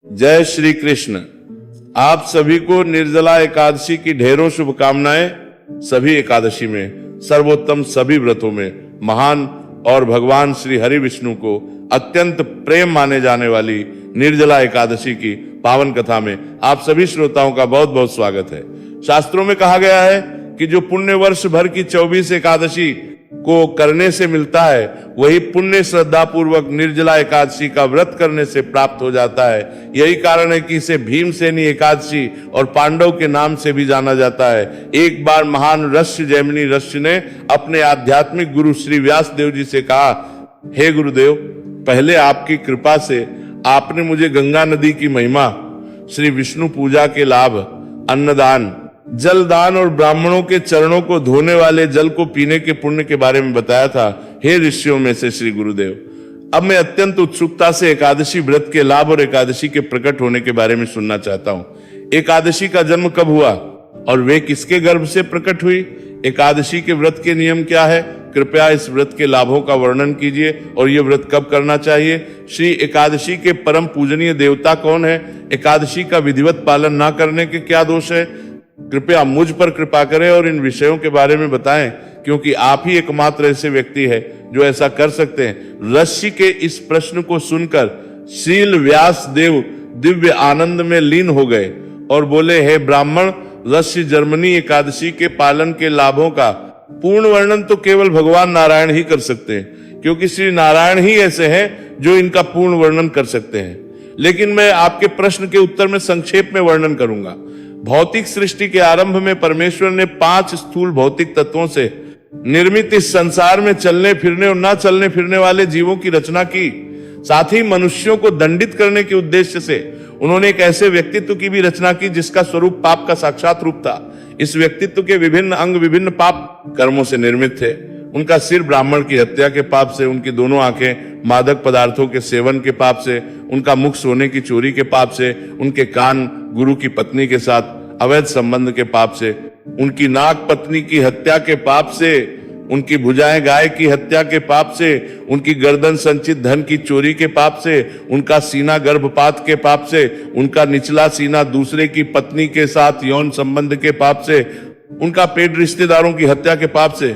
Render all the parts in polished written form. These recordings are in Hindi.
जय श्री कृष्ण। आप सभी को निर्जला एकादशी की ढेरों शुभकामनाएं। सभी एकादशी में, सर्वोत्तम सभी व्रतों में महान और भगवान श्री हरि विष्णु को अत्यंत प्रेम माने जाने वाली निर्जला एकादशी की पावन कथा में आप सभी श्रोताओं का बहुत बहुत स्वागत है। शास्त्रों में कहा गया है कि जो पुण्य वर्ष भर की 24 एकादशी को करने से मिलता है, वही पुण्य श्रद्धा पूर्वक निर्जला एकादशी का व्रत करने से प्राप्त हो जाता है। यही कारण है कि इसे भीमसेनी एकादशी और पांडव के नाम से भी जाना जाता है। एक बार महान ऋषि जैमिनी ऋषि ने अपने आध्यात्मिक गुरु श्री व्यास देव जी से कहा, हे गुरुदेव, पहले आपकी कृपा से आपने मुझे गंगा नदी की महिमा, श्री विष्णु पूजा के लाभ, अन्नदान, जलदान और ब्राह्मणों के चरणों को धोने वाले जल को पीने के पुण्य के बारे में बताया था। हे ऋषियों में से श्री गुरुदेव, अब मैं अत्यंत उत्सुकता से एकादशी व्रत के लाभ और एकादशी के प्रकट होने के बारे में सुनना चाहता हूँ। एकादशी का जन्म कब हुआ और वे किसके गर्भ से प्रकट हुई? एकादशी के व्रत के नियम क्या है? कृपया इस व्रत के लाभों का वर्णन कीजिए और ये व्रत कब करना चाहिए। श्री एकादशी के परम पूजनीय देवता कौन है? एकादशी का विधिवत पालन न करने के क्या दोष है? कृपया मुझ पर कृपा करें और इन विषयों के बारे में बताएं, क्योंकि आप ही एकमात्र ऐसे व्यक्ति हैं जो ऐसा कर सकते हैं। ऋषि के इस प्रश्न को सुनकर शील व्यास देव दिव्य आनंद में लीन हो गए और बोले, हे ब्राह्मण, ऋषि जर्मनी एकादशी के पालन के लाभों का पूर्ण वर्णन तो केवल भगवान नारायण ही कर सकते हैं, क्योंकि श्री नारायण ही ऐसे हैं जो इनका पूर्ण वर्णन कर सकते हैं। लेकिन मैं आपके प्रश्न के उत्तर में संक्षेप में वर्णन करूंगा। भौतिक सृष्टि के आरंभ में परमेश्वर ने 5 स्थूल भौतिक तत्वों से निर्मित इस संसार में चलने फिरने और ना चलने फिरने वाले जीवों की रचना की। साथ ही मनुष्यों को दंडित करने के उद्देश्य से उन्होंने एक ऐसे व्यक्तित्व की भी रचना की जिसका स्वरूप पाप का साक्षात रूप था। इस व्यक्तित्व के विभिन्न अंग विभिन्न पाप कर्मों से निर्मित थे। उनका सिर ब्राह्मण की हत्या के पाप से, उनकी दोनों आंखें मादक पदार्थों के सेवन के पाप से, उनका मुख सोने की चोरी के पाप से, उनके कान गुरु की पत्नी के साथ अवैध संबंध के पाप से, उनकी नाक पत्नी की हत्या के पाप से, उनकी भुजाएं गाय की हत्या के पाप से, उनकी गर्दन संचित धन की चोरी के पाप से, उनका सीना गर्भपात के पाप से, उनका निचला सीना दूसरे की पत्नी के साथ यौन संबंध के पाप से, उनका पेट रिश्तेदारों की हत्या के पाप से,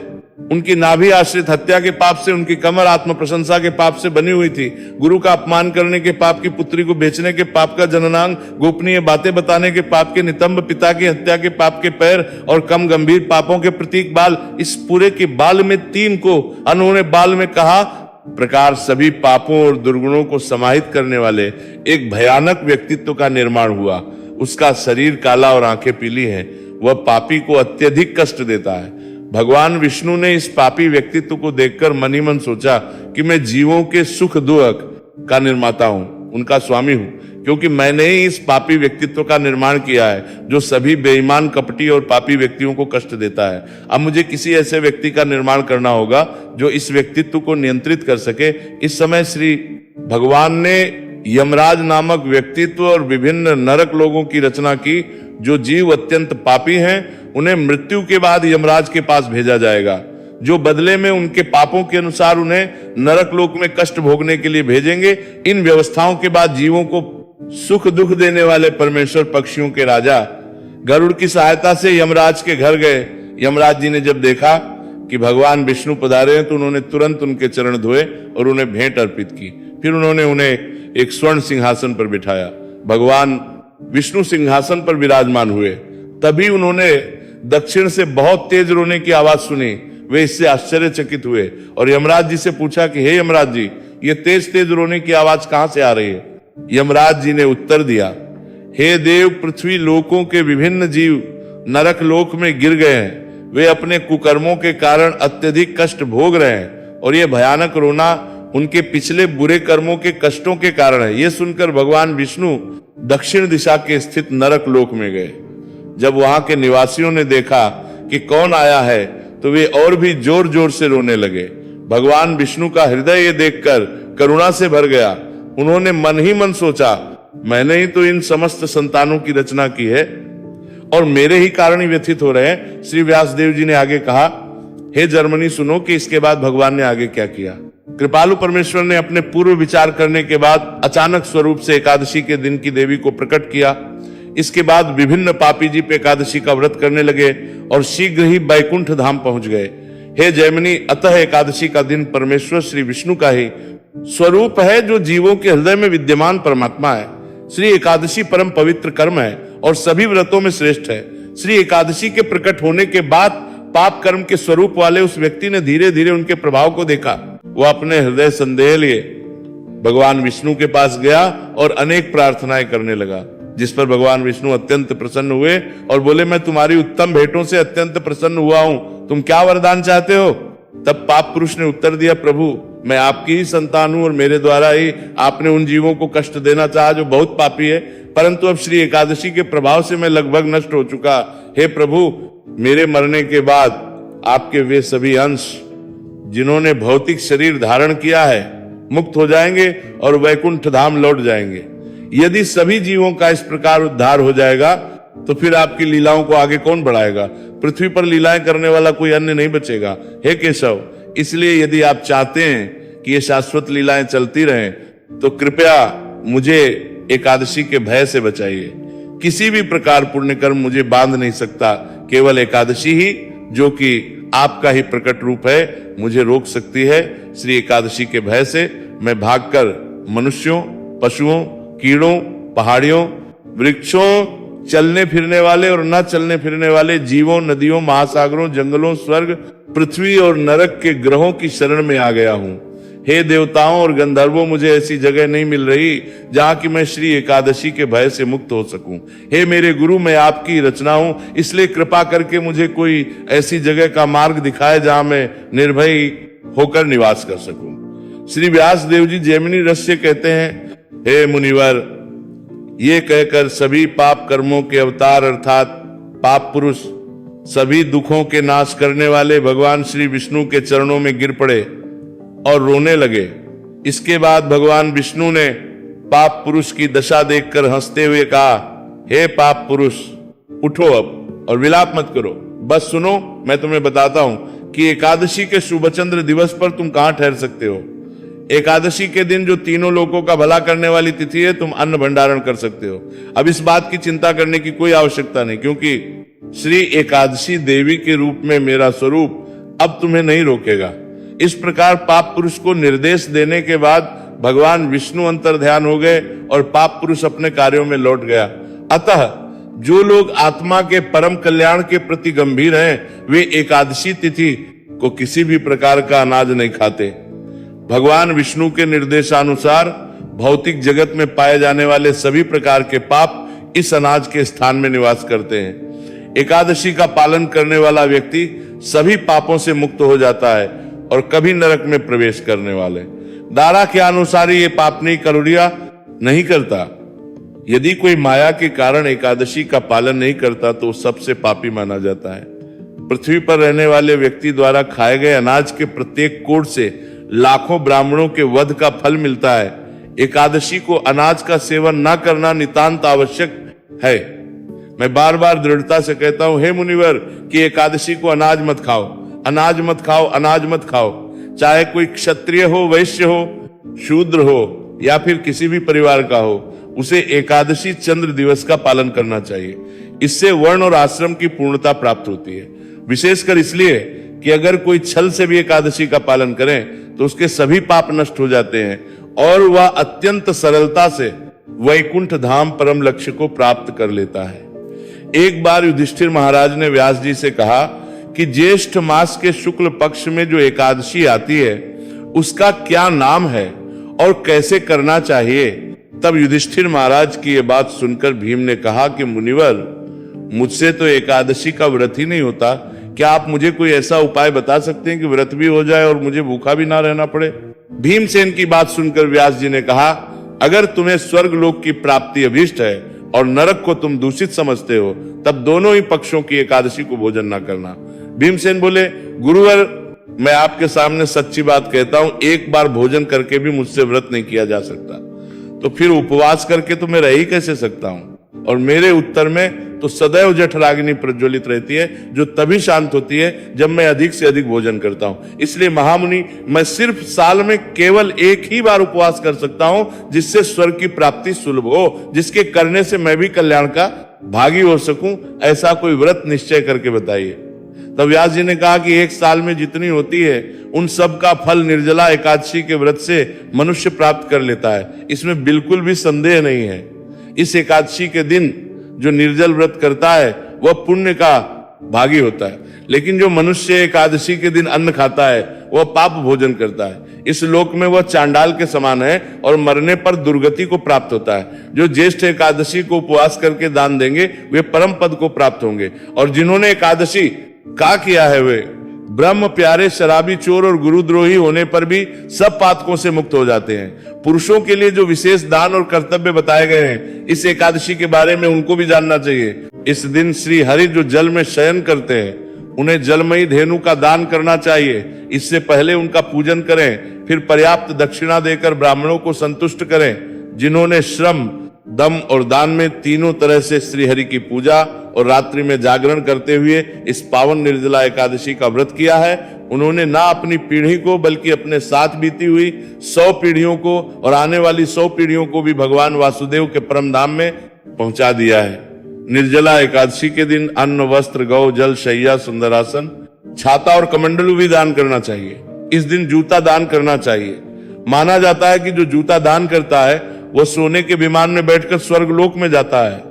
उनकी नाभि आश्रित हत्या के पाप से, उनकी कमर आत्म प्रशंसा के पाप से बनी हुई थी, गुरु का अपमान करने के पाप की पुत्री को बेचने के पाप का जननांग, गोपनीय बातें बताने के पाप के नितंब, पिता की हत्या के पाप के पैर और कम गंभीर पापों के प्रतीक बाल। इस पूरे के बाल में 3 को उन्होंने बाल में कहा प्रकार सभी पापों और दुर्गुणों को समाहित करने वाले एक भयानक व्यक्तित्व का निर्माण हुआ। उसका शरीर काला और आंखें पीली हैं। वह पापी को अत्यधिक कष्ट देता है। भगवान विष्णु ने इस पापी व्यक्तित्व को देखकर मन ही मन सोचा कि मैं जीवों के सुख दुख का निर्माता हूं, उनका स्वामी हूं, क्योंकि मैंने ही इस पापी व्यक्तित्व का निर्माण किया है जो सभी बेईमान, कपटी और पापी व्यक्तियों को कष्ट देता है। अब मुझे किसी ऐसे व्यक्ति का निर्माण करना होगा जो इस व्यक्तित्व को नियंत्रित कर सके। इस समय श्री भगवान ने यमराज नामक व्यक्तित्व और विभिन्न नरक लोगों की रचना की। जो जीव अत्यंत पापी हैं उन्हें मृत्यु के बाद यमराज के पास भेजा जाएगा, जो बदले में उनके पापों के अनुसार उन्हें नरक लोक में कष्ट भोगने के लिए भेजेंगे। इन व्यवस्थाओं के बाद जीवों को सुख दुख देने वाले परमेश्वर पक्षियों के राजा गरुड़ की सहायता से यमराज के घर गए। यमराज जी ने जब देखा कि भगवान विष्णु पधारे हैं तो उन्होंने तुरंत उनके चरण धोए और उन्हें भेंट अर्पित की। फिर उन्होंने उन्हें एक स्वर्ण सिंहासन पर बिठाया। भगवान विष्णु सिंहासन पर विराजमान हुए। तभी उन्होंने दक्षिण से बहुत तेज रोने की आवाज सुनी। वे इससे आश्चर्यचकित हुए और यमराज जी से पूछा कि हे यमराज जी, ये तेज तेज रोने की आवाज कहां से आ रही है? यमराज जी ने उत्तर दिया, हे देव, पृथ्वी लोकों के विभिन्न जीव नरक लोक में गिर गए हैं। वे अपने कुकर्मों के कारण अत्यधिक कष्ट भोग रहे हैं और ये भयानक रोना उनके पिछले बुरे कर्मों के कष्टों के कारण है। यह सुनकर भगवान विष्णु दक्षिण दिशा के स्थित नरक लोक में गए। जब वहां के निवासियों ने देखा कि कौन आया है तो वे और भी जोर जोर से रोने लगे। भगवान विष्णु का हृदय ये देखकर करुणा से भर गया। उन्होंने मन ही मन सोचा, मैंने ही तो इन समस्त संतानों की रचना की है और मेरे ही कारण ही व्यथित हो रहे हैं। श्री व्यासदेव जी ने आगे कहा, हे जर्मनी, सुनो कि इसके बाद भगवान ने आगे क्या किया। कृपालु परमेश्वर ने अपने पूर्व विचार करने के बाद अचानक स्वरूप से एकादशी के दिन की देवी को प्रकट किया। इसके बाद विभिन्न पापी जीव एकादशी का व्रत करने लगे और शीघ्र ही बैकुंठ धाम पहुंच गए। हे जैमिनी, अतः एकादशी का दिन परमेश्वर श्री विष्णु का ही स्वरूप है, जो जीवों के हृदय में विद्यमान परमात्मा है। श्री एकादशी परम पवित्र कर्म है और सभी व्रतों में श्रेष्ठ है। श्री एकादशी के प्रकट होने के बाद पाप कर्म के स्वरूप वाले उस व्यक्ति ने धीरे धीरे उनके प्रभाव को देखा। वो अपने हृदय संदेह लिए भगवान विष्णु के पास गया और अनेक प्रार्थनाएं करने लगा, जिस पर भगवान विष्णु अत्यंत प्रसन्न हुए और बोले, मैं तुम्हारी उत्तम भेंटों से अत्यंत प्रसन्न हुआ हूं, तुम क्या वरदान चाहते हो? तब पाप पुरुष ने उत्तर दिया, प्रभु मैं आपकी ही संतान हूं और मेरे द्वारा ही आपने उन जीवों को कष्ट देना चाहा जो बहुत पापी है, परंतु अब श्री एकादशी के प्रभाव से मैं लगभग नष्ट हो चुका। हे प्रभु, मेरे मरने के बाद आपके वे सभी अंश जिन्होंने भौतिक शरीर धारण किया है मुक्त हो जाएंगे और वैकुंठ धाम लौट जाएंगे। यदि सभी जीवों का इस प्रकार उद्धार हो जाएगा तो फिर आपकी लीलाओं को आगे कौन बढ़ाएगा? पृथ्वी पर लीलाएं करने वाला कोई अन्य नहीं बचेगा। हे केशव, इसलिए यदि आप चाहते हैं कि ये शाश्वत लीलाएं चलती रहें तो कृपया मुझे एकादशी के भय से बचाइए। किसी भी प्रकार पुण्य कर्म मुझे बांध नहीं सकता, केवल एकादशी ही, जो कि आपका ही प्रकट रूप है, मुझे रोक सकती है। श्री एकादशी के भय से मैं भागकर मनुष्यों, पशुओं, कीड़ों, पहाड़ियों, वृक्षों, चलने फिरने वाले और न चलने फिरने वाले जीवों, नदियों, महासागरों, जंगलों, स्वर्ग, पृथ्वी और नरक के ग्रहों की शरण में आ गया हूं। हे देवताओं और गंधर्वों, मुझे ऐसी जगह नहीं मिल रही जहां कि मैं श्री एकादशी के भय से मुक्त हो सकूं। हे मेरे गुरु, मैं आपकी रचना हूं, इसलिए कृपा करके मुझे कोई ऐसी जगह का मार्ग दिखाए जहां मैं निर्भय होकर निवास कर सकूं। श्री व्यास देव जी जैमिनी रस से कहते हैं, हे मुनिवर, ये कहकर सभी पाप कर्मों के अवतार अर्थात पाप पुरुष सभी दुखों के नाश करने वाले भगवान श्री विष्णु के चरणों में गिर पड़े और रोने लगे। इसके बाद भगवान विष्णु ने पाप पुरुष की दशा देखकर हंसते हुए कहा, हे पाप पुरुष, उठो अब और विलाप मत करो। बस सुनो, मैं तुम्हें बताता हूं कि एकादशी के शुभचंद्र दिवस पर तुम कहां ठहर सकते हो। एकादशी के दिन जो तीनों लोगों का भला करने वाली तिथि है, तुम अन्न भंडारण कर सकते हो। अब इस बात की चिंता करने की कोई आवश्यकता नहीं, क्योंकि श्री एकादशी देवी के रूप में मेरा स्वरूप अब तुम्हें नहीं रोकेगा। इस प्रकार पाप पुरुष को निर्देश देने के बाद भगवान विष्णु अंतर ध्यान हो गए और पाप पुरुष अपने कार्यों में लौट गया। अतः जो लोग आत्मा के परम कल्याण के प्रति गंभीर हैं, वे एकादशी तिथि को किसी भी प्रकार का अनाज नहीं खाते। भगवान विष्णु के निर्देशानुसार भौतिक जगत में पाए जाने वाले सभी प्रकार के पाप इस अनाज के स्थान में निवास करते हैं। एकादशी का पालन करने वाला व्यक्ति सभी पापों से मुक्त हो जाता है और कभी नरक में प्रवेश करने वाले दारा के अनुसार ये पापनी करोड़िया नहीं करता। यदि कोई माया के कारण एकादशी का पालन नहीं करता तो सबसे पापी माना जाता है। पृथ्वी पर रहने वाले व्यक्ति द्वारा खाए गए अनाज के प्रत्येक कोड़ से लाखों ब्राह्मणों के वध का फल मिलता है। एकादशी को अनाज का सेवन न करना नितांत आवश्यक है। मैं बार बार दृढ़ता से कहता हूं, हे मुनिवर, कि एकादशी को अनाज मत खाओ, अनाज मत खाओ, अनाज मत खाओ। चाहे कोई क्षत्रिय हो, वैश्य हो, शूद्र हो या फिर किसी भी परिवार का हो, उसे एकादशी चंद्र दिवस का पालन करना चाहिए। इससे वर्ण और आश्रम की पूर्णता प्राप्त होती है। विशेषकर इसलिए कि अगर कोई छल से भी एकादशी का पालन करे तो उसके सभी पाप नष्ट हो जाते हैं और वह अत्यंत सरलता से वैकुंठ धाम परम लक्ष्य को प्राप्त कर लेता है। एक बार युधिष्ठिर महाराज ने व्यास जी से कहा कि ज्येष्ठ मास के शुक्ल पक्ष में जो एकादशी आती है उसका क्या नाम है और कैसे करना चाहिए। तब युधिष्ठिर महाराज की यह बात सुनकर भीम ने कहा कि मुनिवर, मुझसे तो एकादशी का व्रत ही नहीं होता, क्या आप मुझे कोई ऐसा उपाय बता सकते हैं कि व्रत भी हो जाए और मुझे भूखा भी ना रहना पड़े। भीमसेन की बात सुनकर व्यास जी ने कहा, अगर तुम्हें स्वर्ग लोक की प्राप्ति अभीष्ट है और नरक को तुम दूषित समझते हो, तब दोनों ही पक्षों की एकादशी को भोजन ना करना। भीमसेन बोले, गुरुवर, मैं आपके सामने सच्ची बात कहता हूं, एक बार भोजन करके भी मुझसे व्रत नहीं किया जा सकता, तो फिर उपवास करके तो मैं रह ही कैसे सकता हूं। और मेरे उत्तर में तो सदैव जठराग्नि प्रज्वलित रहती है, जो तभी शांत होती है जब मैं अधिक से अधिक भोजन करता हूं। इसलिए महामुनि, मैं सिर्फ साल में केवल एक ही बार उपवास कर सकता हूं, जिससे स्वर्ग की प्राप्ति सुलभ हो, जिसके करने से मैं भी कल्याण का भागी हो सकूं। ऐसा कोई व्रत निश्चय करके बताइए। तब व्यास जी ने कहा कि एक साल में जितनी होती है उन सब का फल निर्जला एकादशी के व्रत से मनुष्य प्राप्त कर लेता है, इसमें बिल्कुल भी संदेह नहीं है। इस एकादशी के दिन जो निर्जल व्रत करता है वह पुण्य का भागी होता है, लेकिन जो मनुष्य एकादशी के दिन अन्न खाता है वह पाप भोजन करता है। इस लोक में वह चांडाल के समान है और मरने पर दुर्गति को प्राप्त होता है। जो ज्येष्ठ एकादशी को उपवास करके दान देंगे वे परम पद को प्राप्त होंगे, और जिन्होंने एकादशी का किया है वे ब्रह्म प्यारे, शराबी, चोर और गुरुद्रोही होने पर भी सब पातकों से मुक्त हो जाते हैं। पुरुषों के लिए जो विशेष दान और कर्तव्य बताए गए हैं इस एकादशी के बारे में उनको भी जानना चाहिए। इस दिन श्री हरि जो जल में शयन करते हैं उन्हें जलमयी धेनु का दान करना चाहिए। इससे पहले उनका पूजन करें, फिर पर्याप्त दक्षिणा देकर ब्राह्मणों को संतुष्ट करें। जिन्होंने श्रम, दम और दान में तीनों तरह से श्री हरि की पूजा और रात्रि में जागरण करते हुए इस पावन निर्जला एकादशी का व्रत किया है, उन्होंने ना अपनी पीढ़ी को बल्कि अपने साथ बीती हुई 100 पीढ़ियों को और आने वाली 100 पीढ़ियों को भी भगवान वासुदेव के परम धाम में पहुंचा दिया है। निर्जला एकादशी के दिन अन्न, वस्त्र, गौ, जल, शैया, सुंदरासन, छाता और कमंडलू भी दान करना चाहिए। इस दिन जूता दान करना चाहिए। माना जाता है कि जो जूता दान करता है वह सोने के विमान में बैठकर स्वर्ग लोक में जाता है।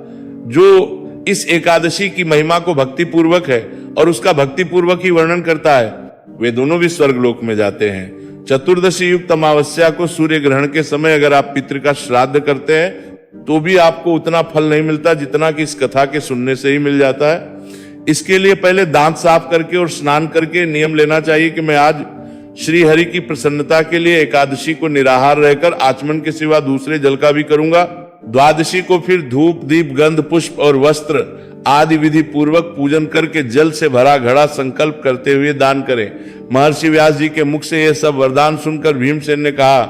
जो इस एकादशी की महिमा को भक्ति पूर्वक है और उसका भक्ति पूर्वक ही वर्णन करता है वे दोनों भी स्वर्ग लोक में जाते हैं। चतुर्दशी युक्त अमावस्या को सूर्य ग्रहण के समय अगर आप पितृ का श्राद्ध करते हैं तो भी आपको उतना फल नहीं मिलता जितना कि इस कथा के सुनने से ही मिल जाता है। इसके लिए पहले दांत साफ करके और स्नान करके नियम लेना चाहिए कि मैं आज श्री हरि की प्रसन्नता के लिए एकादशी को निराहार रहकर आचमन के सिवा दूसरे जल का भी करूंगा। द्वादशी को फिर धूप, दीप, गंध, पुष्प और वस्त्र आदि विधि पूर्वक पूजन करके जल से भरा घड़ा संकल्प करते हुए दान करें। महर्षि व्यास जी के मुख से यह सब वरदान सुनकर भीमसेन ने कहा,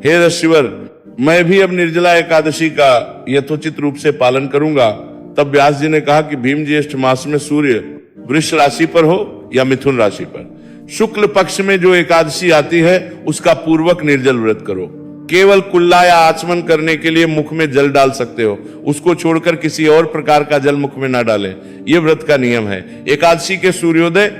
हे ऋषिवर, मैं भी अब निर्जला एकादशी का यथोचित रूप से पालन करूंगा। तब व्यास जी ने कहा कि भीम ज्येष्ठ मास में सूर्य वृष राशि पर हो या मिथुन राशि पर शुक्ल पक्ष में जो एकादशी आती है उसका पूर्वक निर्जल व्रत करो। केवल कुल्ला या आचमन करने के लिए मुख में जल डाल सकते हो, उसको छोड़कर किसी और प्रकार का जल मुख में ना डालें। यह व्रत का नियम है। एकादशी के सूर्योदय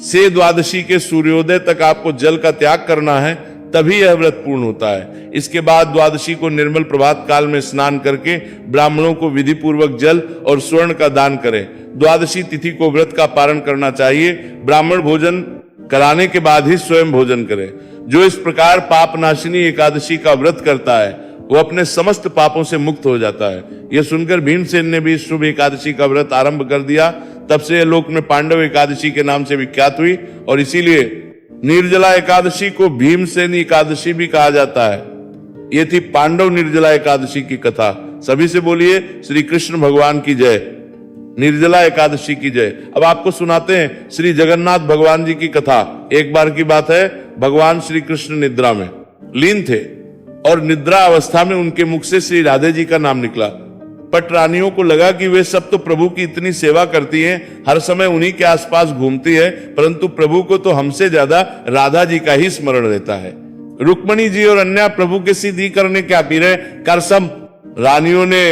से द्वादशी के सूर्योदय तक आपको जल का त्याग करना है, तभी यह व्रत पूर्ण होता है। इसके बाद द्वादशी को निर्मल प्रभात काल में स्नान करके ब्राह्मणों को विधि पूर्वक जल और स्वर्ण का दान करें। द्वादशी तिथि को व्रत का पारण करना चाहिए। ब्राह्मण भोजन कराने के बाद ही स्वयं भोजन करें। जो इस प्रकार पाप नाशिनी एकादशी का व्रत करता है वो अपने समस्त पापों से मुक्त हो जाता है। यह सुनकर भीमसेन ने भी शुभ एकादशी का व्रत आरंभ कर दिया। तब से यह लोक में पांडव एकादशी के नाम से विख्यात हुई और इसीलिए निर्जला एकादशी को भीमसेन एकादशी भी कहा जाता है। यह थी पांडव निर्जला एकादशी की कथा। सभी से बोलिए श्री कृष्ण भगवान की जय, निर्जला एकादशी की जय। अब आपको सुनाते हैं श्री जगन्नाथ भगवान जी की कथा। एक बार की बात है, भगवान श्री कृष्ण निद्रा में लीन थे और निद्रा अवस्था में उनके मुख से श्री राधे जी का नाम निकला। पट रानियों को लगा कि वे सब तो प्रभु की इतनी सेवा करती हैं, हर समय उन्हीं के आसपास घूमती है, परंतु प्रभु को तो हमसे ज्यादा राधा जी का ही स्मरण रहता है। रुक्मणी जी और अन्य प्रभु के सीधी करने क्या पी रहे करसम। रानियों ने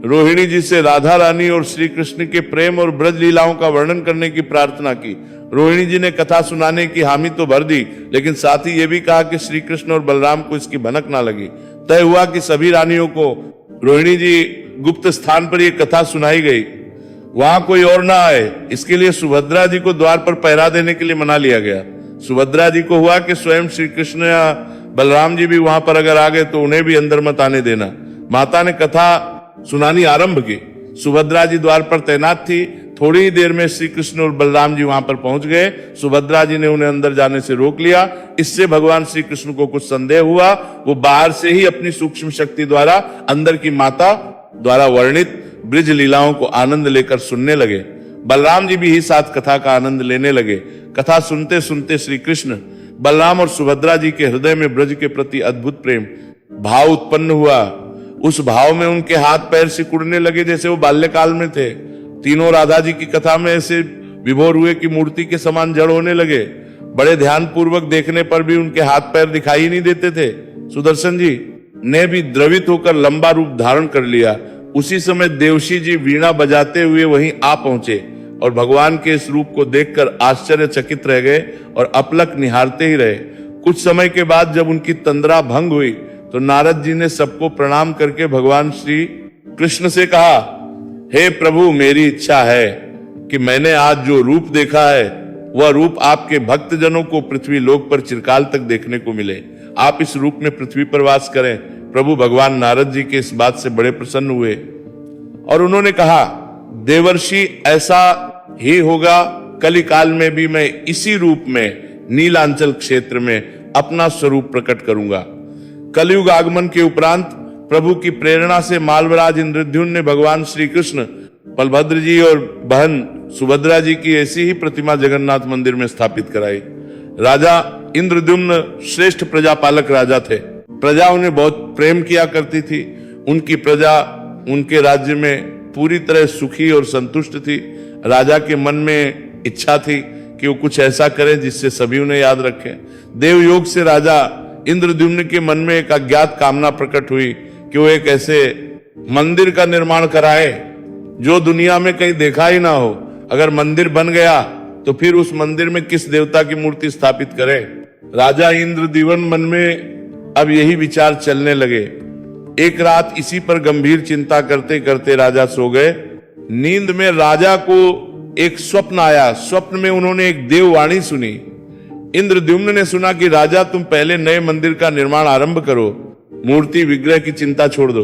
रोहिणी जी से राधा रानी और श्री कृष्ण के प्रेम और ब्रज लीलाओं का वर्णन करने की प्रार्थना की। रोहिणी जी ने कथा सुनाने की हामी तो भर दी, लेकिन साथ ही ये भी कहा कि श्री कृष्ण और बलराम को इसकी भनक ना लगी। तय हुआ कि सभी रानियों को रोहिणी जी गुप्त स्थान पर यह कथा सुनाई गई, वहां कोई और ना आए, इसके लिए सुभद्रा जी को द्वार पर पहरा देने के लिए मना लिया गया। सुभद्रा जी को हुआ कि स्वयं श्री कृष्ण या बलराम जी भी वहां पर अगर आ गए तो उन्हें भी अंदर मत आने देना। माता ने कथा सुनानी आरंभ की। सुभद्रा जी द्वार पर तैनात थी। थोड़ी ही देर में श्री कृष्ण और बलराम जी वहां पर पहुंच गए। सुभद्रा जी ने उन्हें अंदर जाने से रोक लिया। इससे भगवान श्री कृष्ण को कुछ संदेह हुआ। वो बाहर से ही अपनी सूक्ष्म शक्ति द्वारा अंदर की माता द्वारा वर्णित ब्रज लीलाओं को आनंद लेकर सुनने लगे। बलराम जी भी ही साथ कथा का आनंद लेने लगे। कथा सुनते सुनते श्री कृष्ण, बलराम और सुभद्रा जी के हृदय में ब्रज के प्रति अद्भुत प्रेम भाव उत्पन्न हुआ। उस भाव में उनके हाथ पैर सिकुड़ने लगे जैसे वो बाल्यकाल में थे। तीनों राधा जी की कथा में ऐसे विभोर हुए कि मूर्ति के समान जड़ होने लगे। बड़े ध्यान पूर्वक देखने पर भी उनके हाथ पैर दिखाई नहीं देते थे। सुदर्शन जी ने भी द्रवित होकर लंबा रूप धारण कर लिया। उसी समय देवशी जी वीणा बजाते हुए वहीं आ पहुंचे और भगवान के इस रूप को देखकर आश्चर्यचकित रह गए और अपलक निहारते ही रहे। कुछ समय के बाद जब उनकी तंद्रा भंग हुई तो नारद जी ने सबको प्रणाम करके भगवान श्री कृष्ण से कहा, हे प्रभु, मेरी इच्छा है कि मैंने आज जो रूप देखा है वह रूप आपके भक्त जनों को पृथ्वी लोक पर चिरकाल तक देखने को मिले। आप इस रूप में पृथ्वी पर वास करें। प्रभु भगवान नारद जी के इस बात से बड़े प्रसन्न हुए और उन्होंने कहा, देवर्षि, ऐसा ही होगा। कलिकाल में भी मैं इसी रूप में नीलांचल क्षेत्र में अपना स्वरूप प्रकट करूंगा। कलयुग आगमन के उपरांत प्रभु की प्रेरणा से मालवराज इंद्रद्युम्न ने भगवान श्री कृष्ण, बलभद्र जी और बहन सुभद्रा जी की ऐसी ही प्रतिमा जगन्नाथ मंदिर में स्थापित कराई। राजा इंद्रद्युम्न श्रेष्ठ प्रजापालक राजा थे। प्रजा उन्हें बहुत प्रेम किया करती थी। उनकी प्रजा उनके राज्य में पूरी तरह सुखी और संतुष्ट थी। राजा के मन में इच्छा थी कि वो कुछ ऐसा करे जिससे सभी उन्हें याद रखें। देव योग से राजा इंद्रद्युम्न के मन में एक अज्ञात कामना प्रकट हुई कि वो एक ऐसे मंदिर का निर्माण कराए जो दुनिया में कहीं देखा ही ना हो। अगर मंदिर बन गया तो फिर उस मंदिर में किस देवता की मूर्ति स्थापित करें। राजा इंद्रद्युम्न मन में अब यही विचार चलने लगे। एक रात इसी पर गंभीर चिंता करते करते राजा सो गए। नींद में राजा को एक स्वप्न आया। स्वप्न में उन्होंने एक देववाणी सुनी। इंद्रद्युम्न ने सुना कि राजा, तुम पहले नए मंदिर का निर्माण आरंभ करो, मूर्ति विग्रह की चिंता छोड़ दो।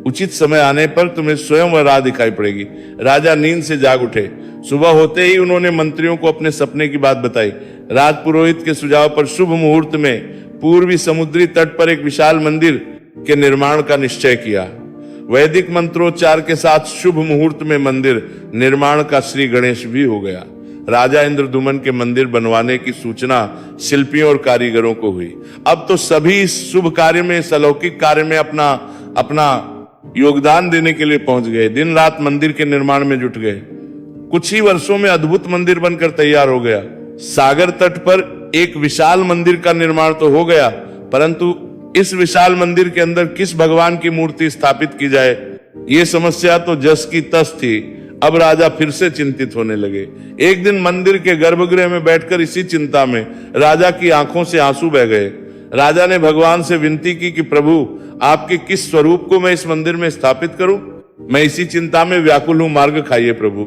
उचित समय आने पर तुम्हें स्वयं वह राह दिखाई पड़ेगी। राजा नींद से जाग उठे। सुबह होते ही उन्होंने मंत्रियों को अपने सपने की बात बताई। राजपुरोहित के सुझाव पर शुभ मुहूर्त में पूर्वी समुद्री तट पर एक विशाल मंदिर के निर्माण का निश्चय किया। वैदिक मंत्रोच्चार के साथ शुभ मुहूर्त में मंदिर निर्माण का श्री गणेश भी हो गया। राजा इंद्रद्युम्न के मंदिर बनवाने की सूचना शिल्पियों और कारीगरों को हुई। अब तो सभी इस शुभ कार्य में, इस अलौकिक कार्य में अपना योगदान देने के लिए पहुंच गए। दिन रात मंदिर के निर्माण में जुट गए। कुछ ही वर्षों में अद्भुत मंदिर बनकर तैयार हो गया। सागर तट पर एक विशाल मंदिर का निर्माण तो हो गया, परंतु इस विशाल मंदिर के अंदर किस भगवान की मूर्ति स्थापित की जाए, ये समस्या तो जस की तस थी। अब राजा फिर से चिंतित होने लगे। एक दिन मंदिर के गर्भगृह में बैठकर इसी चिंता में राजा की आंखों से आंसू बह गए। राजा ने भगवान से विनती की कि प्रभु, आपके किस स्वरूप को मैं इस मंदिर में स्थापित करूं? मैं इसी चिंता में व्याकुल हूं, मार्ग खाइए प्रभु।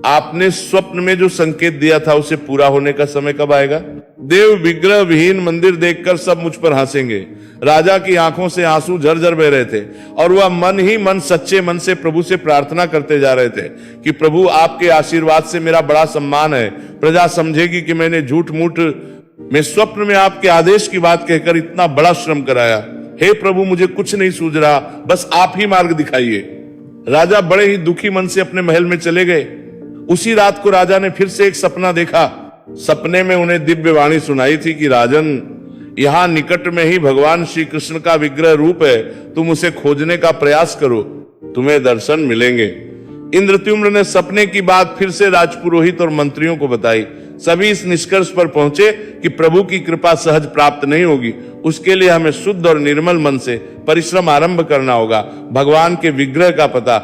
आपने स्वप्न में जो संकेत दिया था उसे पूरा होने का समय कब आएगा? देव विग्रह विहीन मंदिर देखकर सब मुझ पर हंसेंगे। राजा की आंखों से आंसू झरझर बह रहे थे और वह मन ही मन सच्चे मन से प्रभु से प्रार्थना करते जा रहे थे कि प्रभु, आपके आशीर्वाद से मेरा बड़ा सम्मान है। प्रजा समझेगी कि मैंने झूठ मूठ में स्वप्न में आपके आदेश की बात कहकर इतना बड़ा श्रम कराया। हे प्रभु, मुझे कुछ नहीं सूझ रहा, बस आप ही मार्ग दिखाइए। राजा बड़े ही दुखी मन से अपने महल में चले गए। उसी रात को राजा ने फिर से एक सपना देखा। सपने में उन्हें दिव्य वाणी सुनाई थी कि राजन, यहां निकट में ही भगवान श्री कृष्ण का विग्रह रूप है, तुम उसे खोजने का प्रयास करो, तुम्हें दर्शन मिलेंगे। इंद्रद्युम्न ने सपने की बात फिर से राजपुरोहित और मंत्रियों को बताई। सभी इस निष्कर्ष पर पहुंचे कि प्रभु की कृपा सहज प्राप्त नहीं होगी। उसके लिए हमें शुद्ध और निर्मल मन से परिश्रम आरंभ करना होगा। भगवान के विग्रह का पता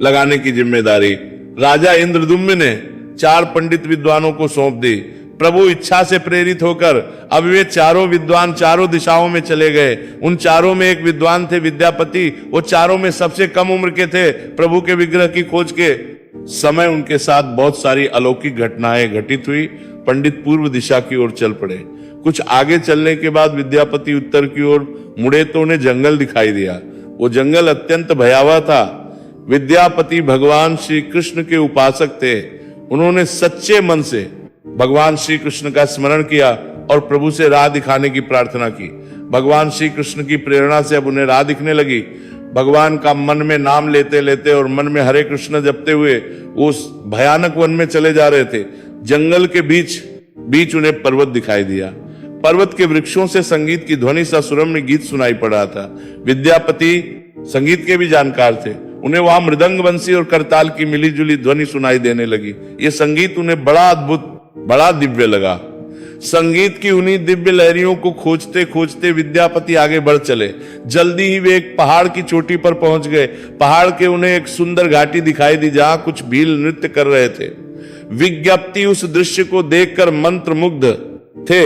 लगाने की जिम्मेदारी राजा इंद्रद्युम्न ने 4 पंडित विद्वानों को सौंप दी। प्रभु इच्छा से प्रेरित होकर अब वे चारों विद्वान चारों दिशाओं में चले गए। उन चारों में एक विद्वान थे विद्यापति। वो चारों में सबसे कम उम्र के थे। प्रभु के विग्रह की खोज के समय उनके साथ बहुत सारी अलौकिक घटनाएं घटित हुई। पंडित पूर्व दिशा की ओर चल पड़े। कुछ आगे चलने के बाद विद्यापति उत्तर की ओर मुड़े तो उन्हें जंगल दिखाई दिया। वो जंगल अत्यंत भयावह था। विद्यापति भगवान श्री कृष्ण के उपासक थे। उन्होंने सच्चे मन से भगवान श्री कृष्ण का स्मरण किया और प्रभु से राह दिखाने की प्रार्थना की। भगवान श्री कृष्ण की प्रेरणा से अब उन्हें राह दिखने लगी। भगवान का मन में नाम लेते लेते और मन में हरे कृष्ण जपते हुए उस भयानक वन में चले जा रहे थे। जंगल के बीच उन्हें पर्वत दिखाई दिया। पर्वत के वृक्षों से संगीत की ध्वनि सा सुरम्य गीत सुनाई पड़ रहा था। विद्यापति संगीत के भी जानकार थे। उन्हें वहां मृदंग बंसी और करताल की मिलीजुली ध्वनि सुनाई देने लगी। ये संगीत उन्हें बड़ा अद्भुत, बड़ा दिव्य लगा। संगीत की उन्हीं दिव्य लहरियों को खोजते खोजते विद्यापति आगे बढ़ चले। जल्दी ही वे एक पहाड़ की चोटी पर पहुंच गए। पहाड़ के उन्हें एक सुंदर घाटी दिखाई दी जहां कुछ भील नृत्य कर रहे थे। विज्ञप्ति उस दृश्य को देखकर मंत्रमुग्ध थे।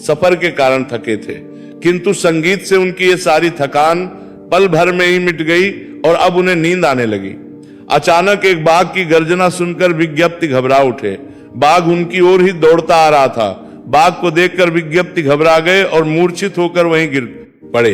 सफर के कारण थके थे, किंतु संगीत से उनकी ये सारी थकान पल भर में ही मिट गई और अब उन्हें नींद आने लगी। अचानक एक बाघ की गर्जना सुनकर विज्ञप्ति घबरा उठे। बाघ उनकी ओर ही दौड़ता आ रहा था। बाघ को देखकर विज्ञप्ति घबरा गए और मूर्छित होकर वहीं गिर पड़े।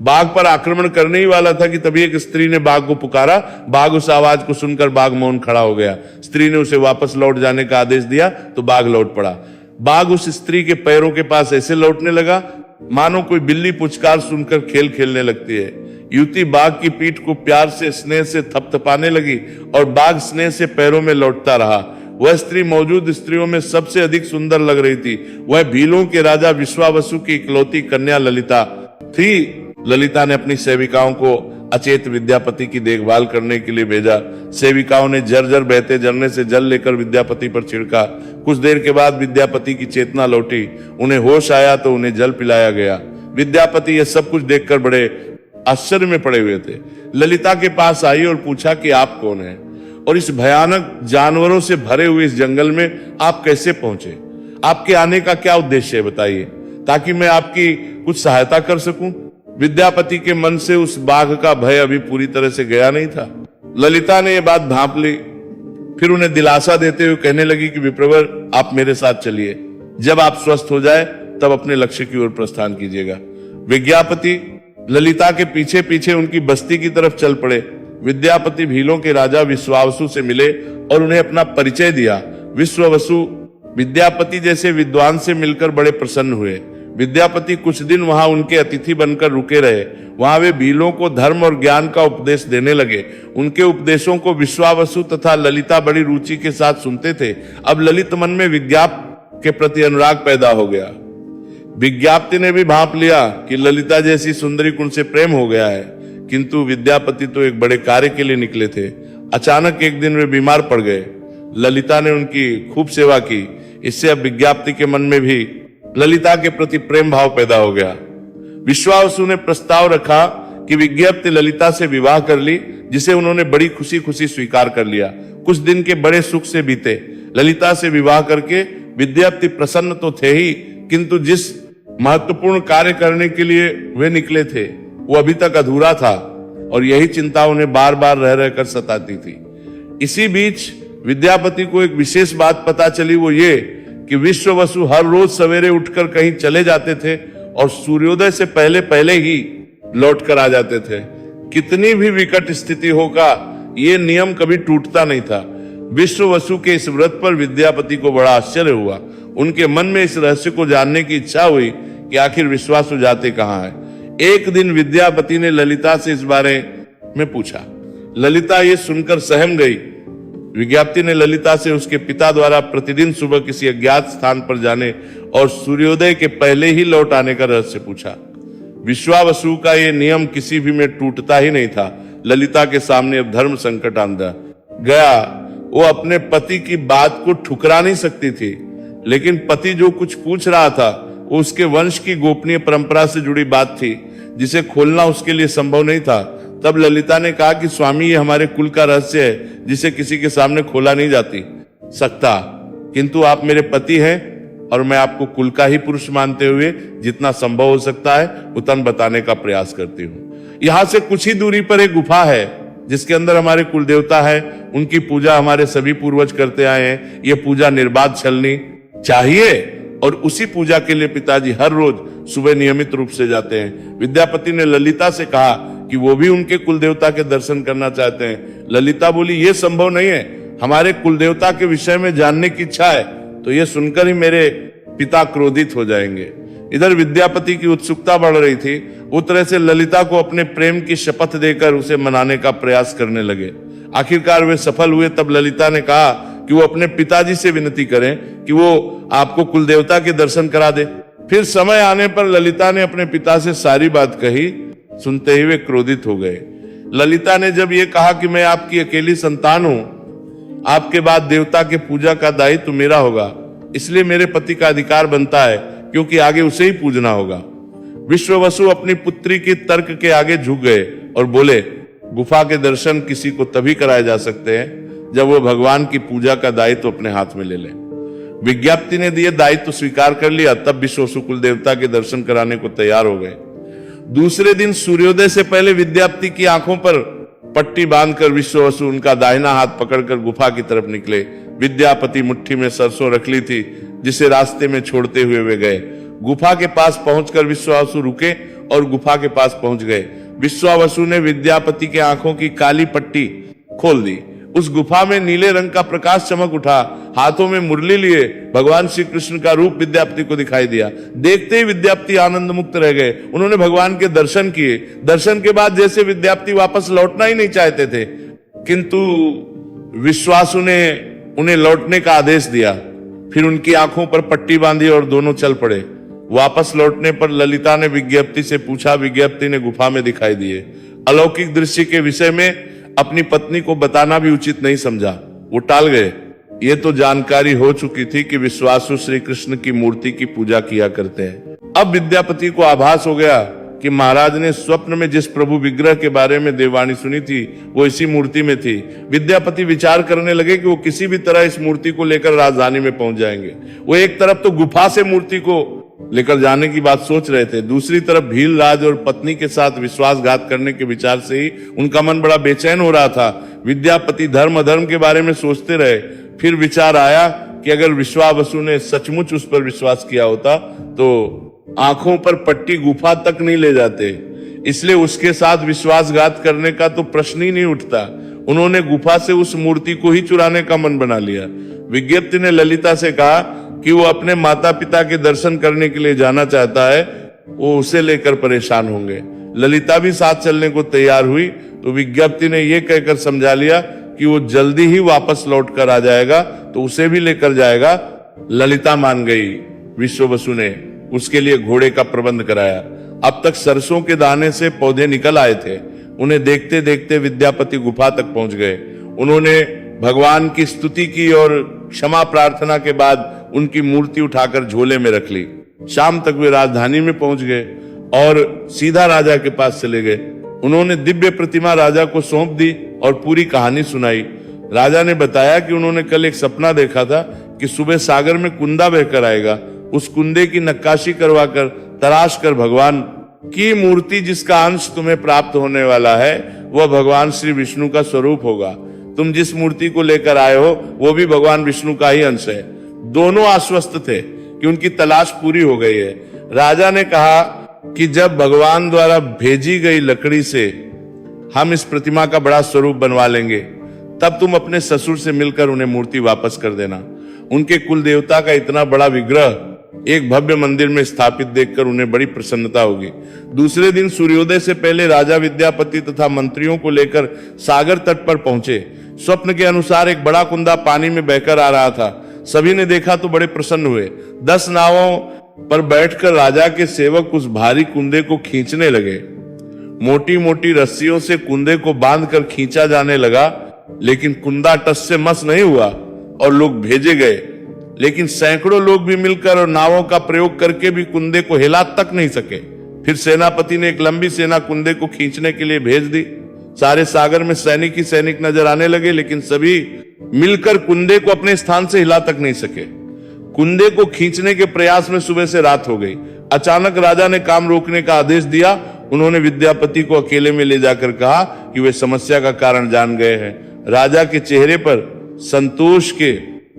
बाघ पर आक्रमण करने ही वाला था कि तभी एक स्त्री ने बाघ को पुकारा। बाघ उस आवाज को सुनकर बाघ मौन खड़ा हो गया। स्त्री ने उसे वापस लौट जाने का आदेश दिया तो बाघ लौट पड़ा। बाघ उस स्त्री के पैरों के पास ऐसे लौटने लगा मानो कोई बिल्ली पुचकार सुनकर खेल खेलने लगती है। युवती बाघ की पीठ को प्यार से, स्नेह से थपथपाने लगी और बाघ स्नेह से पैरों में लौटता रहा। वह स्त्री मौजूद स्त्रियों में सबसे अधिक सुंदर लग रही थी। वह भीलों के राजा विश्वावसु की इकलौती कन्या ललिता थी। ललिता ने अपनी सेविकाओं को अचेत विद्यापति की देखभाल करने के लिए भेजा। सेविकाओं ने झरझर बहते झरने से जल लेकर विद्यापति पर छिड़का। कुछ देर के बाद विद्यापति की चेतना लौटी। उन्हें होश आया तो उन्हें जल पिलाया गया। विद्यापति यह सब कुछ देखकर बड़े आश्चर्य में पड़े हुए थे। ललिता के पास आई और पूछा कि आप कौन हैं और इस भयानक जानवरों से भरे हुए इस जंगल में आप कैसे पहुंचे? आपके आने का क्या उद्देश्य है, बताइए, ताकि मैं आपकी कुछ सहायता कर सकूं। विद्यापति के मन से उस बाघ का भय अभी पूरी तरह से गया नहीं था। ललिता ने यह बात भांप ली, फिर उन्हें दिलासा देते हुए कहने लगी कि विप्रवर, आप मेरे साथ चलिए। जब आप स्वस्थ हो जाए तब अपने लक्ष्य की ओर प्रस्थान कीजिएगा। विज्ञापति ललिता के पीछे पीछे उनकी बस्ती की तरफ चल पड़े। विद्यापति भीलों के राजा विश्वावसु से मिले और उन्हें अपना परिचय दिया। विश्वावसु विद्यापति जैसे विद्वान से मिलकर बड़े प्रसन्न हुए। विद्यापति कुछ दिन वहां उनके अतिथि बनकर रुके रहे। वहां वे भीलों को धर्म और ज्ञान का उपदेश देने लगे। उनके उपदेशों को विश्वावसु तथा ललिता बड़ी रुचि के साथ सुनते थे। अब ललित मन में विज्ञाप के प्रति अनुराग पैदा हो गया। विज्ञाप्ति ने भी भांप लिया कि ललिता जैसी सुंदरी को उनसे प्रेम हो गया है, किंतु विद्यापति तो एक बड़े कार्य के लिए निकले थे। अचानक एक दिन वे बीमार पड़ गए। ललिता ने उनकी खूब सेवा की। इससे अब विज्ञाप्ति के मन में भी ललिता के प्रति प्रेम भाव पैदा हो गया। विश्वावसु ने प्रस्ताव रखा कि विज्ञप्ति ललिता से विवाह कर ली, जिसे उन्होंने बड़ी खुशी खुशी स्वीकार कर लिया। कुछ दिन के बड़े सुख से बीते। ललिता से विवाह करके विद्यापति प्रसन्न तो थे ही, किंतु जिस महत्वपूर्ण कार्य करने के लिए वे निकले थे वो अभी तक अधूरा था और यही चिंता उन्हें बार बार रह रहकर सताती थी। इसी बीच विद्यापति को एक विशेष बात पता चली, वो ये कि विश्वावसु हर रोज सवेरे उठकर कहीं चले जाते थे और सूर्योदय से पहले पहले ही लौट कर आ जाते थे। कितनी भी विकट स्थिति होगा, ये नियम कभी टूटता नहीं था। विश्वावसु के इस व्रत पर विद्यापति को बड़ा आश्चर्य हुआ। उनके मन में इस रहस्य को जानने की इच्छा हुई कि आखिर विश्वावसु जाते कहाँ हैं। एक दिन विद्यापति ने ललिता से इस बारे में पूछा। ललिता ये सुनकर सहम गई। विज्ञापति ने ललिता से उसके पिता द्वारा प्रतिदिन सुबह किसी अज्ञात स्थान पर जाने और सूर्योदय के पहले ही लौट आने का रहस्य पूछा। विश्वावसु का ये नियम किसी भी में टूटता ही नहीं था। ललिता के सामने अब धर्म संकट आ गया। वो अपने पति की बात को ठुकरा नहीं सकती थी, लेकिन पति जो कुछ पूछ रहा था वो उसके वंश की गोपनीय परंपरा से जुड़ी बात थी, जिसे खोलना उसके लिए संभव नहीं था। तब ललिता ने कहा कि स्वामी, ये हमारे कुल का रहस्य है जिसे किसी के सामने खोला नहीं जाती सकता, किंतु आप मेरे पति हैं और मैं आपको कुल का ही पुरुष मानते हुए जितना संभव हो सकता है उतना बताने का प्रयास करती हूँ। यहाँ से कुछ ही दूरी पर एक गुफा है जिसके अंदर हमारे कुल देवता है। उनकी पूजा हमारे सभी पूर्वज करते आए हैं। ये पूजा निर्बाध चलनी चाहिए और उसी पूजा के लिए पिताजी हर रोज सुबह नियमित रूप से जाते हैं। विद्यापति ने ललिता से कहा कि वो भी उनके कुल देवता के दर्शन करना चाहते हैं। ललिता बोली, ये संभव नहीं है, हमारे कुल देवता के विषय में जानने की इच्छा है तो ये सुनकर ही मेरे पिता क्रोधित हो जाएंगे। इधर विद्यापति की उत्सुकता बढ़ रही थी। उस तरह से ललिता को अपने प्रेम की शपथ देकर उसे मनाने का प्रयास करने लगे। आखिरकार वे सफल हुए। तब ललिता ने कहा कि वो अपने पिताजी से विनती करें कि वो आपको कुल देवता के दर्शन करा दे। फिर समय आने पर ललिता ने अपने पिता से सारी बात कही। सुनते ही वे क्रोधित हो गए। ललिता ने जब ये कहा कि मैं आपकी अकेली संतान हूं, आपके बाद देवता के पूजा का दायित्व मेरा होगा, इसलिए मेरे पति का अधिकार बनता है, क्योंकि आगे उसे ही पूजना होगा। विश्ववसु अपनी पुत्री की तर्क के आगे झुक गए और बोले, गुफा के दर्शन किसी को तभी कराए जा सकते हैं जब वो भगवान की पूजा का दायित्व अपने हाथ में ले ले। विज्ञप्ति ने दिए दायित्व स्वीकार कर लिया, तब विश्ववसु कुल देवता के दर्शन कराने को तैयार हो गए। दूसरे दिन सूर्योदय से पहले विद्यापति की आंखों पर पट्टी बांधकर विश्ववसु उनका दाहिना हाथ पकड़कर गुफा की तरफ निकले। विद्यापति मुट्ठी में सरसों रख ली थी, जिसे रास्ते में छोड़ते हुए वे गए। गुफा के पास पहुंचकर विश्वावसु रुके और गुफा के पास पहुंच गए। विश्वावसु ने विद्यापति के आंखों की काली पट्टी खोल दी। उस गुफा में नीले रंग का प्रकाश चमक उठा। हाथों में मुरली लिए भगवान श्री कृष्ण का रूप विद्यापति को दिखाई दिया। देखते ही विद्यापति आनंद मुक्त रह गए। उन्होंने भगवान के दर्शन किए। दर्शन के बाद जैसे विद्यापति वापस लौटना ही नहीं चाहते थे, किंतु विश्वासु ने उन्हें लौटने का आदेश दिया। फिर उनकी आंखों पर पट्टी बांधी और दोनों चल पड़े। वापस लौटने पर ललिता ने विज्ञप्ति से पूछा। विज्ञप्ति ने गुफा में दिखाई दिए अलौकिक दृश्य के विषय में अपनी पत्नी को बताना भी उचित नहीं समझा, वो टाल गए। ये तो जानकारी हो चुकी थी कि विश्वासु श्री कृष्ण की मूर्ति की पूजा किया करते हैं। अब विद्यापति को आभास हो गया कि महाराज ने स्वप्न में जिस प्रभु विग्रह के बारे में देववाणी सुनी थी वो इसी मूर्ति में थी। विद्यापति विचार करने लगे कि वो किसी भी तरह इस मूर्ति को लेकर राजधानी में पहुंच जाएंगे। वो एक तरफ तो गुफा से मूर्ति को लेकर जाने की बात सोच रहे थे, दूसरी तरफ भील राज और पत्नी के साथ विश्वासघात करने के विचार से ही उनका मन बड़ा बेचैन हो रहा था। विद्यापति धर्म अधर्म के बारे में सोचते रहे। फिर विचार आया कि अगर विश्वावसु ने सचमुच उस पर विश्वास किया होता तो आंखों पर पट्टी गुफा तक नहीं ले जाते, इसलिए उसके साथ विश्वासघात करने का तो प्रश्न ही नहीं उठता। उन्होंने गुफा से उस मूर्ति को ही चुराने का मन बना लिया। विज्ञप्ति ने ललिता से कहा कि वो अपने माता पिता के दर्शन करने के लिए जाना चाहता है, वो उसे लेकर परेशान होंगे। ललिता भी साथ चलने को तैयार हुई तो विज्ञप्ति ने यह कहकर समझा लिया कि वो जल्दी ही वापस लौट कर आ जाएगा, तो उसे भी लेकर जाएगा। ललिता मान गई। विश्ववसु ने उसके लिए घोड़े का प्रबंध कराया। अब तक सरसों के दाने से पौधे निकल आए थे। उन्हें देखते देखते विद्यापति गुफा तक पहुंच गए। उन्होंने भगवान की स्तुति की और क्षमा प्रार्थना के बाद उनकी मूर्ति उठाकर झोले में रख ली। शाम तक वे राजधानी में पहुंच गए और सीधा राजा के पास चले गए। उन्होंने दिव्य प्रतिमा राजा को सौंप दी और पूरी कहानी सुनाई। राजा ने बताया कि उन्होंने कल एक सपना देखा था कि सुबह सागर में कुंदा बहकर आएगा। उस कुंदे की नक्काशी करवाकर तराश कर भगवान की मूर्ति जिसका अंश तुम्हें प्राप्त होने वाला है वह भगवान श्री विष्णु का स्वरूप होगा। तुम जिस मूर्ति को लेकर आए हो वो भी भगवान विष्णु का ही अंश है। दोनों आश्वस्त थे कि उनकी तलाश पूरी हो गई है। राजा ने कहा कि जब भगवान द्वारा भेजी गई लकड़ी से हम इस प्रतिमा का बड़ा स्वरूप बनवा लेंगे, तब तुम अपने ससुर से मिलकर उन्हें मूर्ति वापस कर देना। उनके कुल देवता का इतना बड़ा विग्रह एक भव्य मंदिर में स्थापित देखकर उन्हें बड़ी प्रसन्नता होगी। दूसरे दिन सूर्योदय से पहले राजा विद्यापति तथा मंत्रियों को लेकर सागर तट पर पहुंचे। स्वप्न के अनुसार एक बड़ा कुंदा पानी में बहकर आ रहा था। सभी ने देखा तो बड़े प्रसन्न हुए। 10 नावों पर बैठकर राजा के सेवक उस भारी कुंदे को खींचने लगे। मोटी मोटी रस्सियों से कुंदे को बांधकर खींचा जाने लगा, लेकिन कुंदा टस से मस नहीं हुआ और लोग भेजे गए। लेकिन सैकड़ों लोग भी मिलकर और नावों का प्रयोग करके भी कुंदे को हिला तक नहीं सके। फिर सेनापति ने एक लंबी सेना कुंदे को खींचने के लिए भेज दी। सारे सागर में सैनिक ही सैनिक नजर आने लगे, लेकिन सभी मिलकर कुंदे को अपने स्थान से हिला तक नहीं सके। कुंदे को खींचने के प्रयास में सुबह से रात हो गई। अचानक राजा ने काम रोकने का आदेश दिया। उन्होंने विद्यापति को अकेले में ले जाकर कहा कि वे समस्या का कारण जान गए हैं। राजा के चेहरे पर संतोष के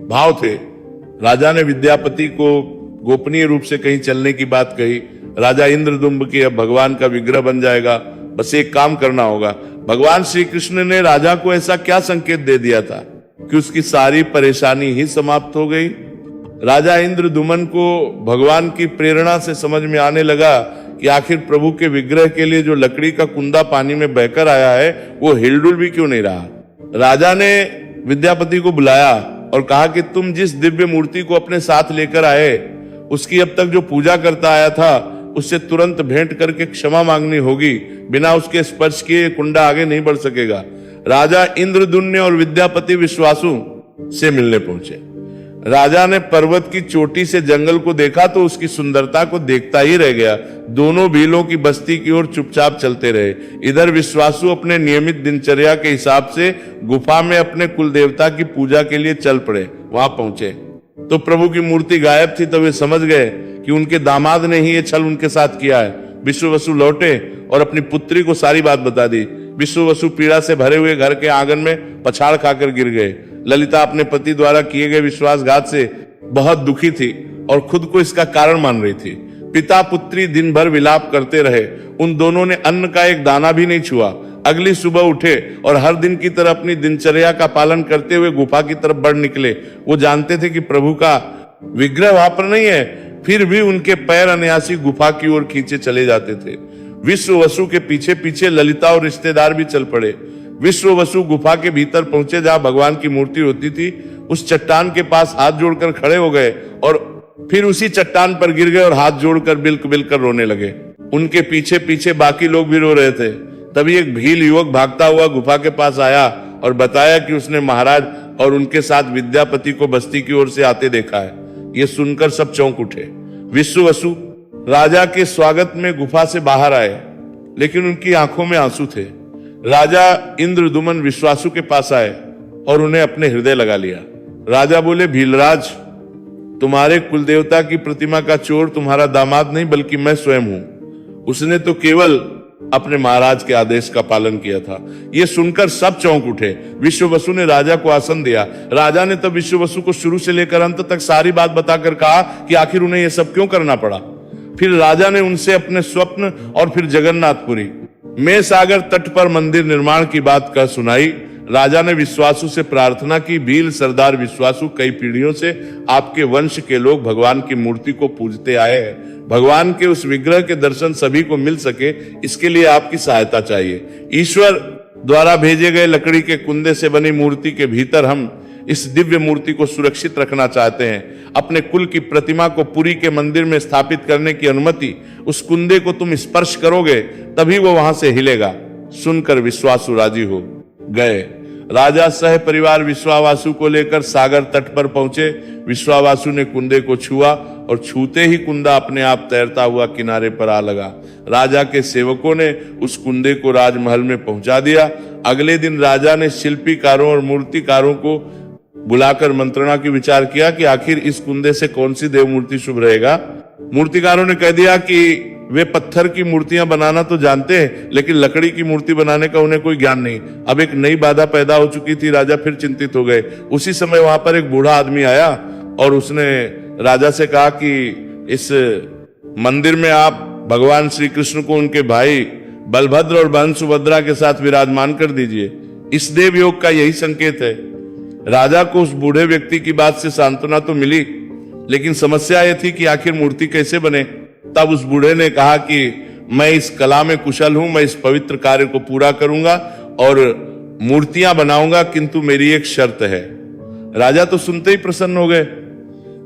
भाव थे। राजा ने विद्यापति को गोपनीय रूप से कहीं चलने की बात कही। राजा इंद्रदुम्ब के अब भगवान का विग्रह बन जाएगा, बस एक काम करना होगा। भगवान श्री कृष्ण ने राजा को ऐसा क्या संकेत दे दिया था कि उसकी सारी परेशानी ही समाप्त हो गई। राजा इंद्रदुमन को भगवान की प्रेरणा से समझ में आने लगा कि आखिर प्रभु के विग्रह के लिए जो लकड़ी का कुंदा पानी में बहकर आया है वो हिलडुल भी क्यों नहीं रहा। राजा ने विद्यापति को बुलाया और कहा कि तुम जिस दिव्य मूर्ति को अपने साथ लेकर आए उसकी अब तक जो पूजा करता आया था उससे तुरंत भेंट करके क्षमा मांगनी होगी। बिना उसके स्पर्श किए कुंडा आगे नहीं बढ़ सकेगा। राजा इंद्रदुम्न और विद्यापति विश्वासु से मिलने पहुंचे। राजा ने पर्वत की चोटी से जंगल को देखा तो उसकी सुंदरता को देखता ही रह गया। दोनों भीलों की बस्ती की ओर चुपचाप चलते रहे। इधर विश्वासु अपने नियमित दिनचर्या के हिसाब से गुफा में अपने कुल देवता की पूजा के लिए चल पड़े। वहां पहुंचे तो प्रभु की मूर्ति गायब थी। तो वे समझ गए कि उनके दामाद ने ही ये छल उनके साथ किया है। विश्ववसु लौटे और अपनी पुत्री को सारी बात बता दी। विश्ववसु पीड़ा से भरे हुए घर के आंगन में पछाड़ खाकर गिर गए। ललिता अपने पति द्वारा किए गए विश्वासघात से बहुत दुखी थी और खुद को इसका कारण मान रही थी। पिता पुत्री दिन भर विलाप करते रहे। उन दोनों ने अन्न का एक दाना भी नहीं छुआ। अगली सुबह उठे और हर दिन की तरह अपनी दिनचर्या का पालन करते हुए गुफा की तरफ बढ़ निकले। वो जानते थे कि प्रभु का विग्रह वहां पर नहीं है, फिर भी उनके पैर अनायासी गुफा की ओर खींचे चले जाते थे। विश्ववसु के पीछे पीछे ललिता और रिश्तेदार भी चल पड़े। विश्ववसु गुफा के भीतर पहुंचे जहां भगवान की मूर्ति होती थी। उस चट्टान के पास हाथ जोड़कर खड़े हो गए और फिर उसी चट्टान पर गिर गए और हाथ जोड़कर बिल्क बिल्क कर रोने लगे। उनके पीछे पीछे बाकी लोग भी रो रहे थे। तभी एक भील युवक भागता हुआ गुफा के पास आया और बताया कि उसने महाराज और उनके साथ विद्यापति को बस्ती की ओर से आते देखा है। ये सुनकर सब चौंक उठे। विश्ववसु राजा के स्वागत में गुफा से बाहर आए, लेकिन उनकी आंखों में आंसू थे। राजा इंद्रदुम्न विश्वासु के पास आए और उन्हें अपने हृदय लगा लिया। राजा बोले, भीलराज, तुम्हारे कुलदेवता की प्रतिमा का चोर तुम्हारा दामाद नहीं बल्कि मैं स्वयं हूं। उसने तो केवल अपने महाराज के आदेश का पालन किया था। यह सुनकर सब चौंक उठे। विश्ववसु ने राजा को आसन दिया। राजा ने तब विश्ववसु को शुरू से लेकर अंत तक सारी बात बताकर कहा कि आखिर उन्हें यह सब क्यों करना पड़ा। फिर राजा ने उनसे अपने स्वप्न और फिर जगन्नाथपुरी में सागर तट पर मंदिर निर्माण की बात कह सुनाई। राजा ने विश्वासु से प्रार्थना की, भील सरदार विश्वासु, कई पीढ़ियों से आपके वंश के लोग भगवान की मूर्ति को पूजते आए हैं। भगवान के उस विग्रह के दर्शन सभी को मिल सके, इसके लिए आपकी सहायता चाहिए। ईश्वर द्वारा भेजे गए लकड़ी के कुंदे से बनी मूर्ति के भीतर हम इस दिव्य मूर्ति को सुरक्षित रखना चाहते हैं। अपने कुल की प्रतिमा को पुरी के मंदिर में स्थापित करने की अनुमति, उस कुंदे को तुम स्पर्श करोगे तभी वो वहां से हिलेगा। सुनकर विश्वासु राजी हो गए। राजा सह परिवार विश्वावासु को लेकर सागर तट पर पहुंचे। विश्वावासु ने कुंदे को छुआ और छूते ही कुंदा अपने आप तैरता हुआ किनारे पर आ लगा। राजा के सेवकों ने उस कुंदे को राजमहल में पहुंचा दिया। अगले दिन राजा ने शिल्पीकारों और मूर्तिकारों को बुलाकर मंत्रणा की विचार किया कि आखिर इस कुंदे से कौन सी देव मूर्ति शुभ रहेगा। मूर्तिकारों ने कह दिया कि वे पत्थर की मूर्तियां बनाना तो जानते हैं, लेकिन लकड़ी की मूर्ति बनाने का उन्हें कोई ज्ञान नहीं। अब एक नई बाधा पैदा हो चुकी थी। राजा फिर चिंतित हो गए। उसी समय वहां पर एक बूढ़ा आदमी आया और उसने राजा से कहा कि इस मंदिर में आप भगवान श्री कृष्ण को उनके भाई बलभद्र और बहन सुभद्रा के साथ विराजमान कर दीजिए। इस देव योग का यही संकेत है। राजा को उस बूढ़े व्यक्ति की बात से सांत्वना तो मिली, लेकिन समस्या यह थी कि आखिर मूर्ति कैसे बने। तब उस बूढ़े ने कहा कि मैं इस कला में कुशल हूं, मैं इस पवित्र कार्य को पूरा करूंगा और मूर्तियां बनाऊंगा, किंतु मेरी एक शर्त है। राजा तो सुनते ही प्रसन्न हो गए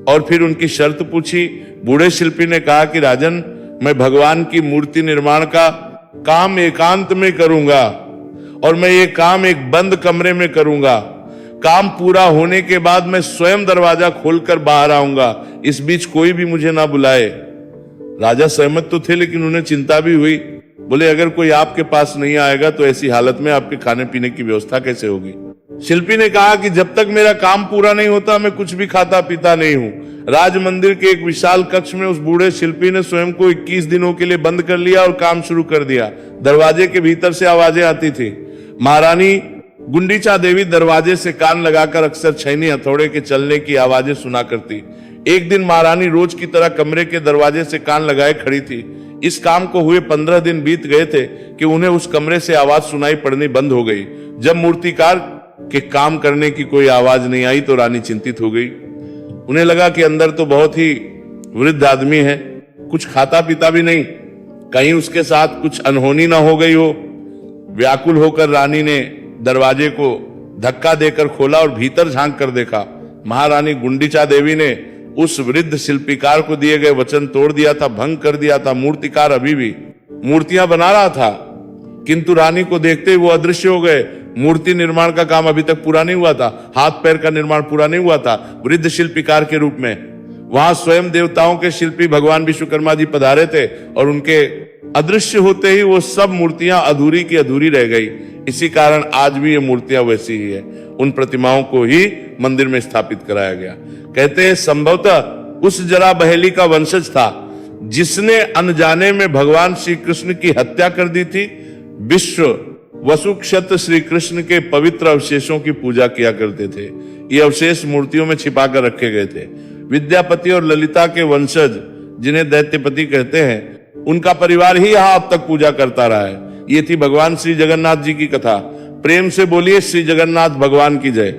और फिर उनकी शर्त पूछी। बूढ़े शिल्पी ने कहा कि राजन, मैं भगवान की मूर्ति निर्माण का काम एकांत में करूंगा और मैं ये काम एक बंद कमरे में करूंगा। काम पूरा होने के बाद मैं स्वयं दरवाजा खोलकर बाहर आऊंगा, इस बीच कोई भी मुझे ना बुलाए। राजा सहमत तो थे, लेकिन उन्हें चिंता भी हुई। बोले, अगर कोई आपके पास नहीं आएगा तो ऐसी हालत में आपके खाने पीने की व्यवस्था कैसे होगी। शिल्पी ने कहा कि जब तक मेरा काम पूरा नहीं होता मैं कुछ भी खाता पीता नहीं हूं। राज मंदिर के एक विशाल कक्ष में उस बूढ़े शिल्पी ने स्वयं को 21 दिनों के लिए बंद कर लिया और काम शुरू कर दिया। दरवाजे के भीतर से आवाजें आती थी। महारानी गुंडीचा देवी दरवाजे से कान लगाकर अक्सर छैनी हथौड़े के चलने की आवाजें सुना करती। एक दिन महारानी रोज की तरह कमरे के दरवाजे से कान लगाए खड़ी थी। इस काम को हुए 15 दिन बीत गए थे कि उन्हें उस कमरे से आवाज सुनाई पड़नी बंद हो गई। जब मूर्तिकार के काम करने की कोई आवाज नहीं आई तो रानी चिंतित हो गई। उन्हें लगा कि अंदर तो बहुत ही वृद्ध आदमी है, कुछ खाता पीता भी नहीं, कहीं उसके साथ कुछ अनहोनी ना हो गई हो। व्याकुल होकर रानी ने दरवाजे को धक्का देकर खोला और भीतर झांक कर देखा। महारानी गुंडीचा देवी ने उस वृद्ध शिल्पीकार को दिए गए वचन तोड़ दिया था, भंग कर दिया था। मूर्तिकार अभी भी मूर्तियां बना रहा था, किंतु रानी को देखते ही वो अदृश्य हो गए। मूर्ति निर्माण का काम अभी तक पूरा नहीं हुआ था, हाथ पैर का निर्माण पूरा नहीं हुआ था। वृद्ध शिल्पीकार के रूप में वहां स्वयं देवताओं के शिल्पी भगवान विश्वकर्मा जी पधारे थे और उनके अदृश्य होते ही वो सब मूर्तियां अधूरी की अधूरी रह गई। इसी कारण आज भी ये मूर्तियां वैसी ही है, उन प्रतिमाओं को ही मंदिर में स्थापित कराया गया। कहते हैं संभवतः उस जरा बहेली का वंशज था जिसने अनजाने में भगवान श्री कृष्ण की हत्या कर दी थी। विश्व वसुक्षत श्री कृष्ण के पवित्र अवशेषों की पूजा किया करते थे। ये अवशेष मूर्तियों में छिपा कर रखे गए थे। विद्यापति और ललिता के वंशज, जिन्हें दैत्यपति कहते हैं, उनका परिवार ही यहाँ अब तक पूजा करता रहा है। ये थी भगवान श्री जगन्नाथ जी की कथा। प्रेम से बोलिए श्री जगन्नाथ भगवान की जय।